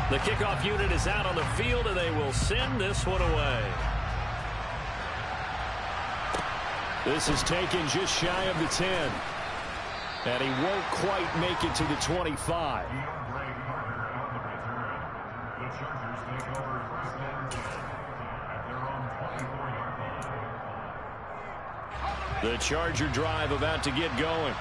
The kickoff unit is out on the field, and they will send this one away. This is taken just shy of the 10. And he won't quite make it to the 25. The Charger drive about to get going.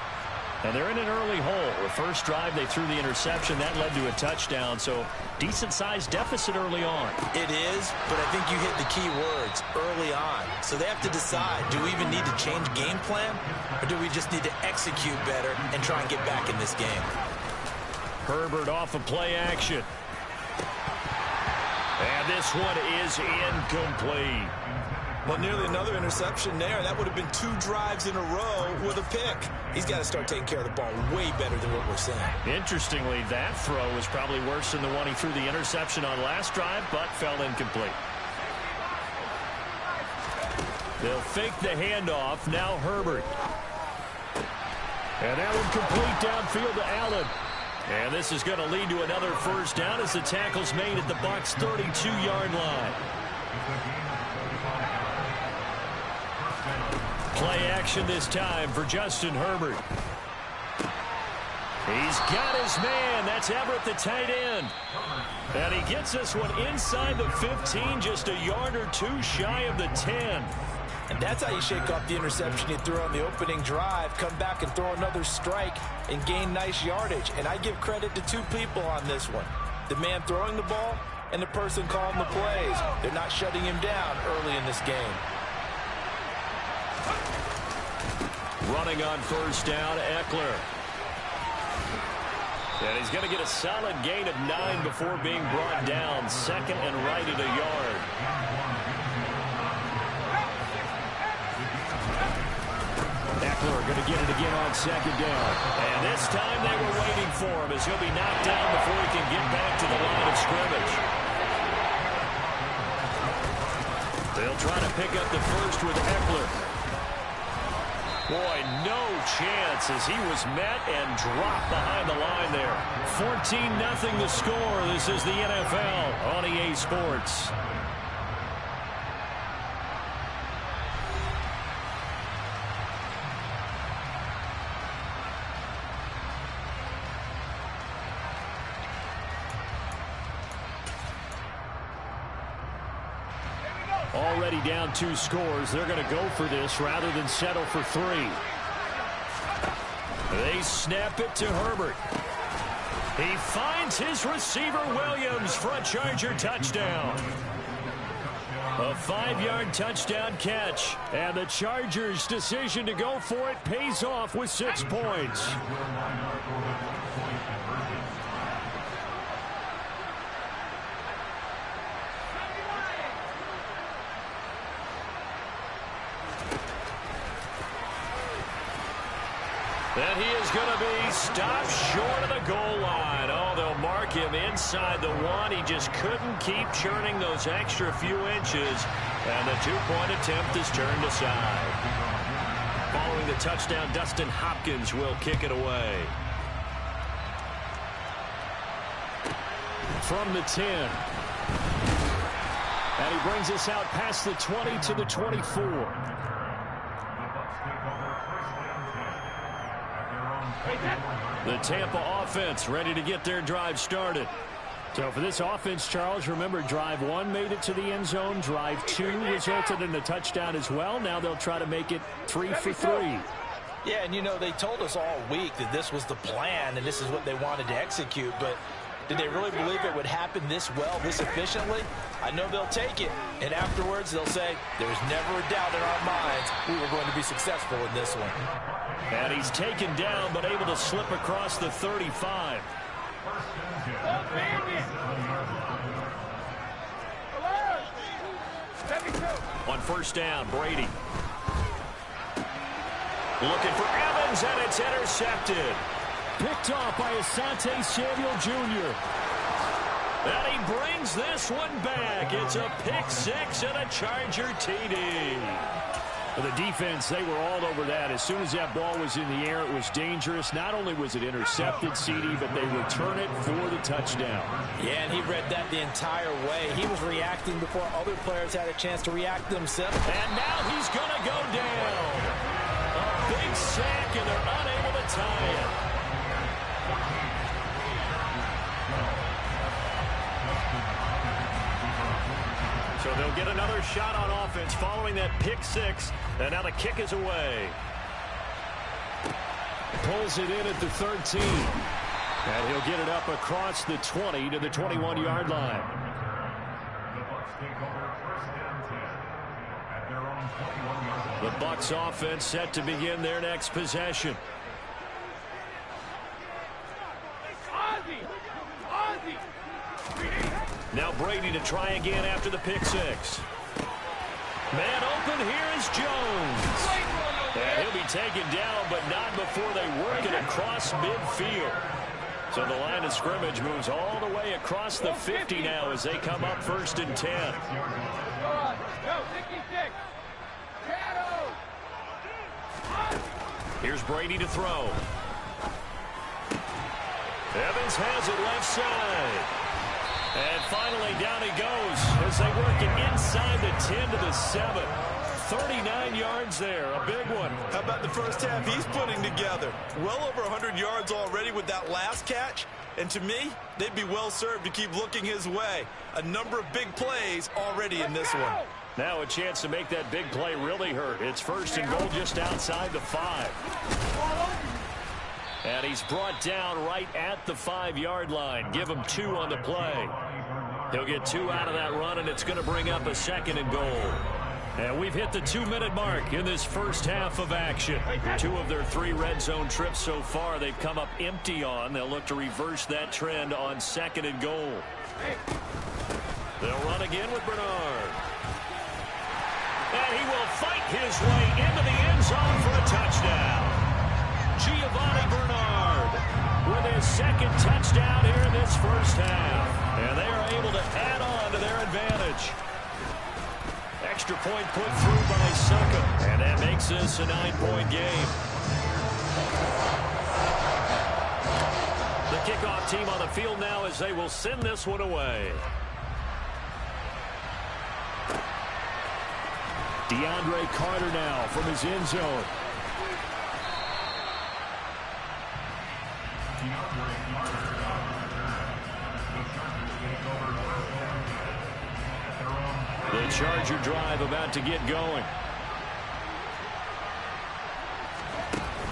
And they're in an early hole. The first drive, they threw the interception. That led to a touchdown. So decent-sized deficit early on. It is, but I think you hit the key words, early on. So they have to decide, do we even need to change game plan? Or do we just need to execute better and try and get back in this game? Herbert off of play action. And this one is incomplete. Well, nearly another interception there. That would have been 2 drives in a row with a pick. He's got to start taking care of the ball way better than what we're seeing. Interestingly, that throw was probably worse than the one he threw the interception on last drive, but fell incomplete. They'll fake the handoff. Now Herbert. And that one complete downfield to Allen. And this is going to lead to another first down as the tackle's made at the Bucs' 32-yard line. Play action this time for Justin Herbert. He's got his man. That's Everett, the tight end. And he gets this one inside the 15, just a yard or 2 shy of the 10. And that's how you shake off the interception you threw on the opening drive, come back and throw another strike and gain nice yardage. And I give credit to 2 people on this one. The man throwing the ball and the person calling the plays. They're not shutting him down early in this game. Running on first down, Eckler. And he's going to get a solid gain of 9 before being brought down. Second and right at a yard. Eckler going to get it again on second down. And this time they were waiting for him as he'll be knocked down before he can get back to the line of scrimmage. They'll try to pick up the first with Eckler. Boy, no chance as he was met and dropped behind the line there. 14-0 the score. This is the NFL on EA Sports. Already down 2 scores. They're going to go for this rather than settle for 3. They snap it to Herbert. He finds his receiver Williams for a Charger touchdown. A 5-yard touchdown catch. And the Chargers' decision to go for it pays off with 6 points. And he is going to be stopped short of the goal line. Oh, they'll mark him inside the 1. He just couldn't keep churning those extra few inches. And the 2-point attempt is turned aside. Following the touchdown, Dustin Hopkins will kick it away. From the 10. And he brings us out past the 20 to the 24. The Tampa offense ready to get their drive started. So for this offense, Charles, remember drive 1 made it to the end zone. Drive 2 resulted in a touchdown as well. Now they'll try to make it 3 for 3. Yeah, and you know, they told us all week that this was the plan and this is what they wanted to execute. But did they really believe it would happen this well, this efficiently? I know they'll take it. And afterwards, they'll say, there's never a doubt in our minds we were going to be successful in this one. And he's taken down, but able to slip across the 35. On first down, Brady. Looking for Evans, and it's intercepted. Picked off by Asante Samuel Jr. And he brings this one back. It's a pick 6 and a Charger TD. The defense, they were all over that. As soon as that ball was in the air, it was dangerous. Not only was it intercepted, CD, but they return it for the touchdown. Yeah, and he read that the entire way. He was reacting before other players had a chance to react themselves. And now he's going to go down. A big sack, and they're unable to tie it. So they'll get another shot on offense following that pick six. And now the kick is away. Pulls it in at the 13. And he'll get it up across the 20 to the 21-yard line. The Bucs offense set to begin their next possession. Now Brady to try again after the pick six. Man open, here is Jones. And he'll be taken down, but not before they work it across midfield. So the line of scrimmage moves all the way across the 50 now as they come up 1st and 10. Here's Brady to throw. Evans has it left side. And finally, down he goes as they work it inside the 10 to the 7. 39 yards there, a big one. How about the first half he's putting together? Well over 100 yards already with that last catch. And to me, they'd be well served to keep looking his way. A number of big plays already in this one. Now a chance to make that big play really hurt. It's 1st and goal just outside the 5. And he's brought down right at the 5-yard line. Give him 2 on the play. He'll get 2 out of that run, and it's going to bring up a 2nd and goal. And we've hit the 2-minute mark in this first half of action. 2 of their 3 red zone trips so far they've come up empty on. They'll look to reverse that trend on 2nd and goal. They'll run again with Bernard. And he will fight his way into the end zone for a touchdown. Giovanni Bernard with his 2nd touchdown here in this first half. And they are able to add on to their advantage. Extra point put through by Succop. And that makes this a 9-point game. The kickoff team on the field now as they will send this one away. DeAndre Carter now from his end zone. The Charger drive about to get going.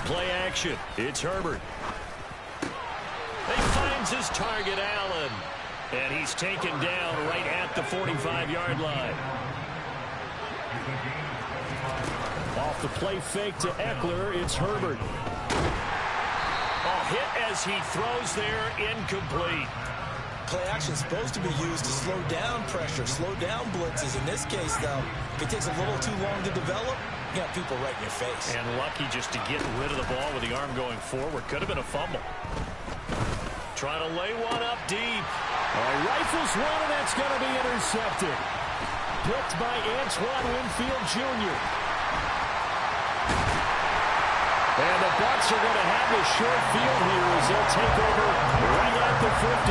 Play action. It's Herbert. He finds his target, Allen. And he's taken down right at the 45-yard line. Off the play fake to Eckler, it's Herbert. Hit as he throws there, incomplete. Play action is supposed to be used to slow down pressure, slow down blitzes. In this case, though, if it takes a little too long to develop, you got people right in your face. And lucky just to get rid of the ball with the arm going forward. Could have been a fumble. Trying to lay one up deep. Rifles one, and that's going to be intercepted. Picked by Antoine Winfield Jr. And the Bucs are going to have a short field here as they'll take over right at the 50.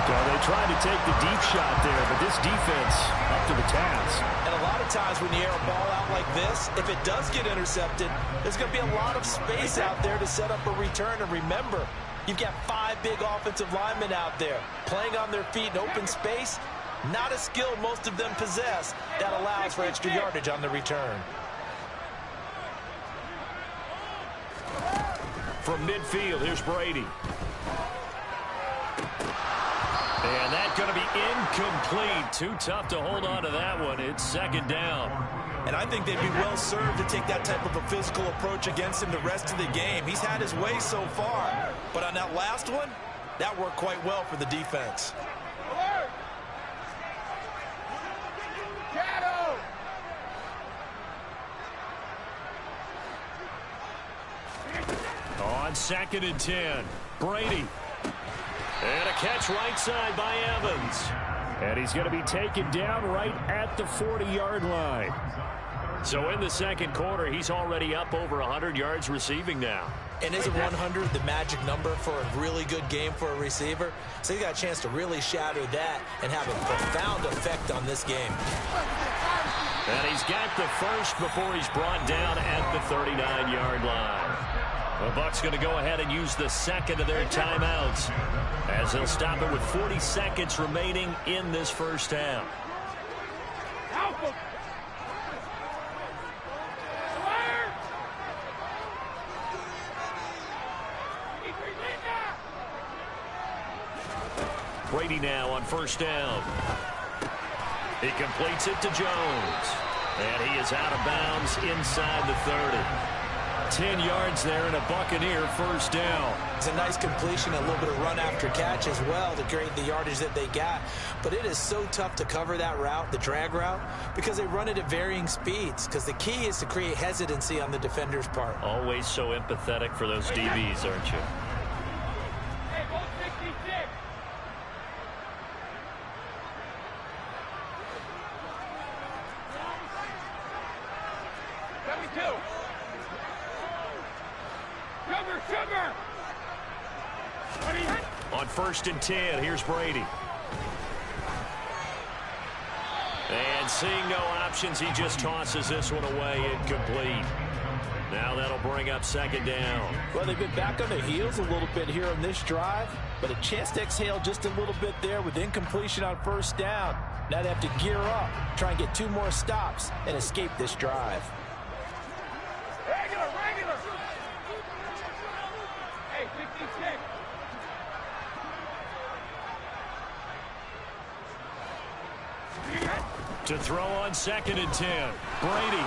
So they tried to take the deep shot there, but this defense up to the task. And a lot of times when you air a ball out like this, if it does get intercepted, there's going to be a lot of space out there to set up a return. And remember, you've got 5 big offensive linemen out there playing on their feet in open space. Not a skill most of them possess that allows for extra yardage on the return. From midfield, here's Brady. And that's going to be incomplete. Too tough to hold on to that one. It's 2nd down. And I think they'd be well served to take that type of a physical approach against him the rest of the game. He's had his way so far. But on that last one, that worked quite well for the defense. On 2nd and 10, Brady. And a catch right side by Evans. And he's going to be taken down right at the 40-yard line. So in the second quarter, he's already up over 100 yards receiving now. And isn't 100 the magic number for a really good game for a receiver? So he got a chance to really shatter that and have a profound effect on this game. And he's got the first before he's brought down at the 39-yard line. The Bucs going to go ahead and use the second of their timeouts as they'll stop it with 40 seconds remaining in this first half. Brady now on first down. He completes it to Jones. And he is out of bounds inside the 30. 10 yards there and a Buccaneer first down. It's a nice completion, a little bit of run after catch as well to create the yardage that they got. But it is so tough to cover that route, the drag route, because they run it at varying speeds. Because the key is to create hesitancy on the defender's part. Always so empathetic for those DBs, aren't you? On first and 10, here's Brady. And seeing no options, he just tosses this one away, incomplete. Now that'll bring up second down. Well, they've been back on their heels a little bit here on this drive, but a chance to exhale just a little bit there with incompletion on first down. Now they have to gear up, try and get 2 more stops and escape this drive. Regular. Hey, 56. To throw on second and 10. Brady.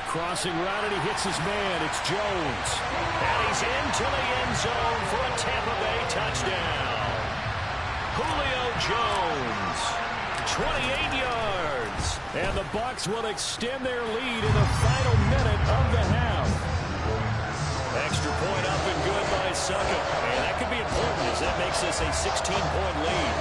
Crossing route, and he hits his man. It's Jones. And he's into the end zone for a Tampa Bay touchdown. Julio Jones. 28 yards. And the Bucs will extend their lead in the final minute of the half. Extra point up and good by Succop. And that could be important as that makes this a 16-point lead.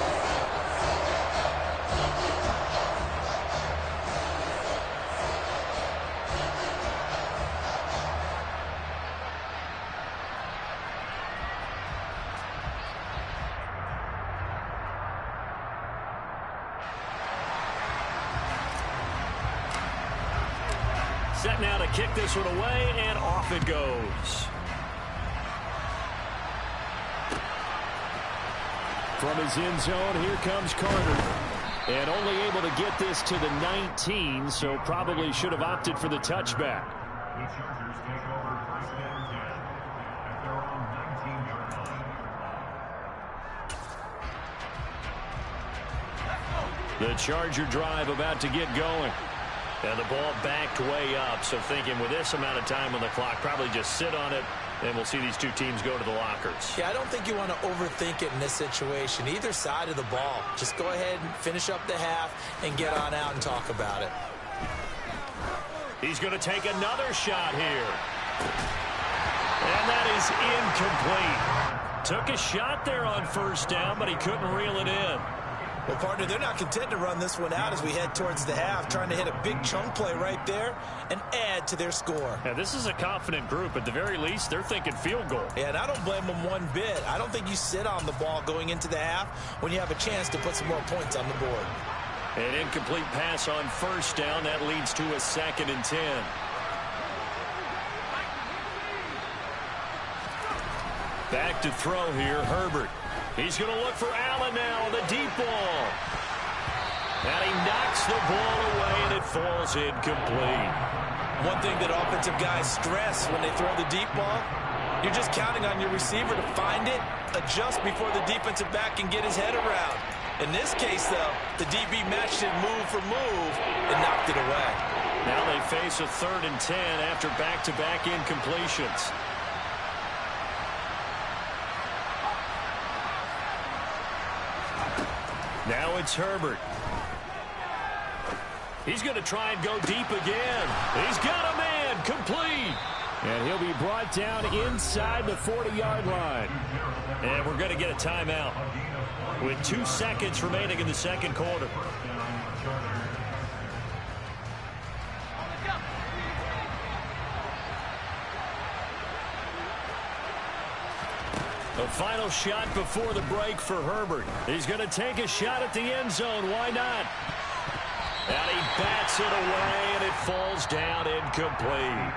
Set now to kick this one away, and off it goes. From his end zone, here comes Carter. And only able to get this to the 19, so probably should have opted for the touchback. The Chargers take over first and 10 at their own 19-yard line. The Charger drive about to get going. And the ball backed way up, so thinking with this amount of time on the clock, probably just sit on it, and we'll see these two teams go to the lockers. Yeah, I don't think you want to overthink it in this situation. Either side of the ball. Just go ahead and finish up the half and get on out and talk about it. He's going to take another shot here. And that is incomplete. Took a shot there on first down, but he couldn't reel it in. Well, partner, they're not content to run this one out as we head towards the half, trying to hit a big chunk play right there and add to their score. Yeah, this is a confident group. At the very least, they're thinking field goal. Yeah, and I don't blame them one bit. I don't think you sit on the ball going into the half when you have a chance to put some more points on the board. An incomplete pass on first down. That leads to a second and 10. Back to throw here, Herbert. He's going to look for Allen now on the deep ball. And he knocks the ball away, and it falls incomplete. One thing that offensive guys stress when they throw the deep ball, you're just counting on your receiver to find it, adjust before the defensive back can get his head around. In this case, though, the DB matched it move for move and knocked it away. Now they face a 3rd and 10 after back-to-back incompletions. Now it's Herbert. He's going to try and go deep again. He's got a man, complete. And he'll be brought down inside the 40-yard line. And we're going to get a timeout with 2 seconds remaining in the second quarter. A final shot before the break for Herbert. He's going to take a shot at the end zone. Why not? And he bats it away, and it falls down incomplete.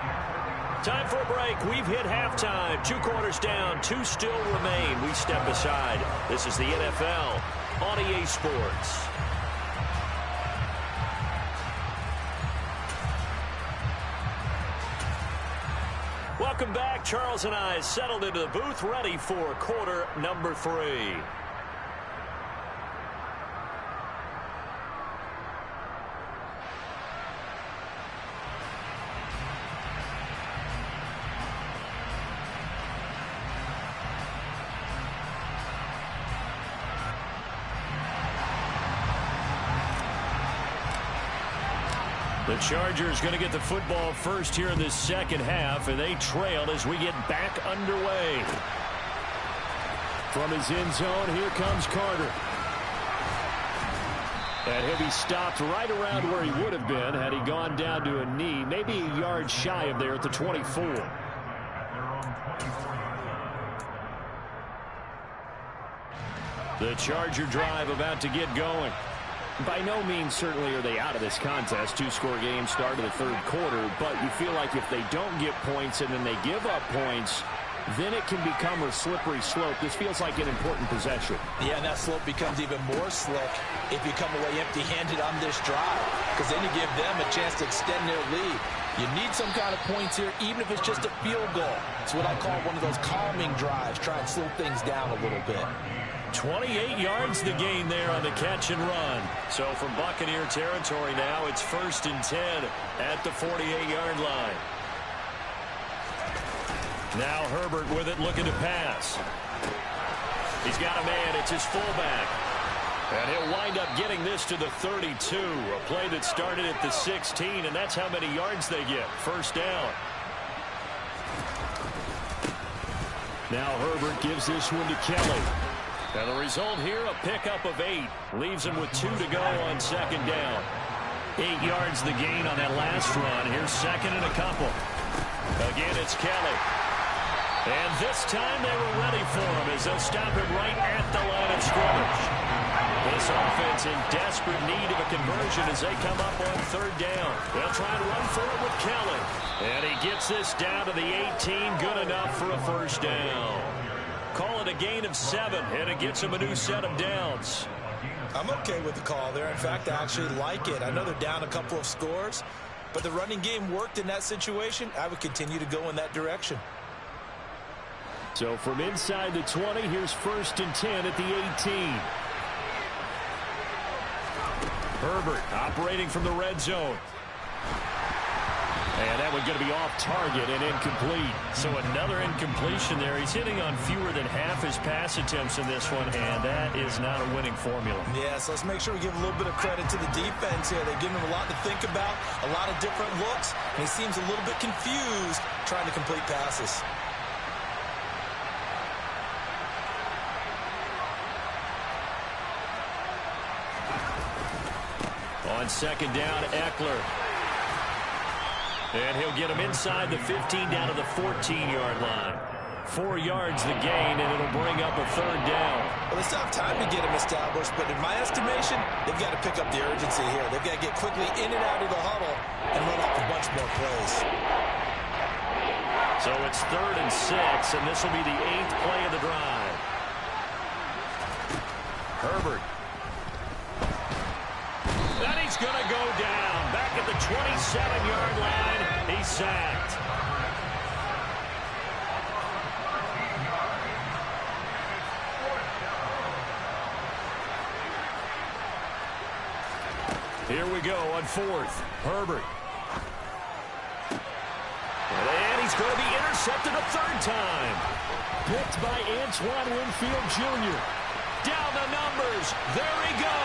Time for a break. We've hit halftime. 2 quarters down. 2 still remain. We step aside. This is the NFL on EA Sports. Welcome back. Charles and I settled into the booth, ready for quarter number 3. The Chargers going to get the football first here in this second half, and they trail as we get back underway. From his end zone, here comes Carter. And he'll be stopped right around where he would have been had he gone down to a knee, maybe a yard shy of there at the 24. The Charger drive about to get going. By no means certainly are they out of this contest. 2-score game start of the third quarter, but you feel like if they don't get points and then they give up points, then it can become a slippery slope. This feels like an important possession. Yeah, and that slope becomes even more slick if you come away empty-handed on this drive, because then you give them a chance to extend their lead. You need some kind of points here, even if it's just a field goal. It's what I call one of those calming drives. Try and slow things down a little bit. 28 yards the gain there on the catch and run. So from Buccaneer territory now, it's 1st and 10 at the 48-yard line. Now Herbert with it, looking to pass. He's got a man. It's his fullback. And he'll wind up getting this to the 32. A play that started at the 16, and that's how many yards they get. 1st down. Now Herbert gives this one to Kelly. And the result here, a pickup of 8. Leaves him with 2 to go on 2nd down. 8 yards the gain on that last run. Here's 2nd and a couple. Again, it's Kelly. And this time they were ready for him as they'll stop him right at the line of scrimmage. This offense in desperate need of a conversion as they come up on 3rd down. They'll try and run for it with Kelly. And he gets this down to the 18. Good enough for a 1st down. Call it a gain of 7, and it gets him a new set of downs. I'm okay with the call there. In fact, I actually like it. I know they're down a couple of scores, but the running game worked in that situation. I would continue to go in that direction. So from inside the 20, here's 1st and 10 at the 18. Herbert operating from the red zone. And that one's going to be off target and incomplete. So another incompletion there. He's hitting on fewer than half his pass attempts in this one, and that is not a winning formula. Yeah, so let's make sure we give a little bit of credit to the defense here. They've given him a lot to think about, a lot of different looks, and he seems a little bit confused trying to complete passes. On 2nd down, Eckler. And he'll get him inside the 15 down to the 14-yard line. 4 yards the gain, and it'll bring up a 3rd down. Well, they still have time to get him established, but in my estimation, they've got to pick up the urgency here. They've got to get quickly in and out of the huddle and run off a bunch more plays. So it's 3rd and 6, and this will be the 8th play of the drive. Herbert. And he's going to go down. Back at the 27-yard line, he's sacked. Here we go on 4th. Herbert. And he's going to be intercepted a 3rd time. Picked by Antoine Winfield Jr. Down the numbers. There he goes.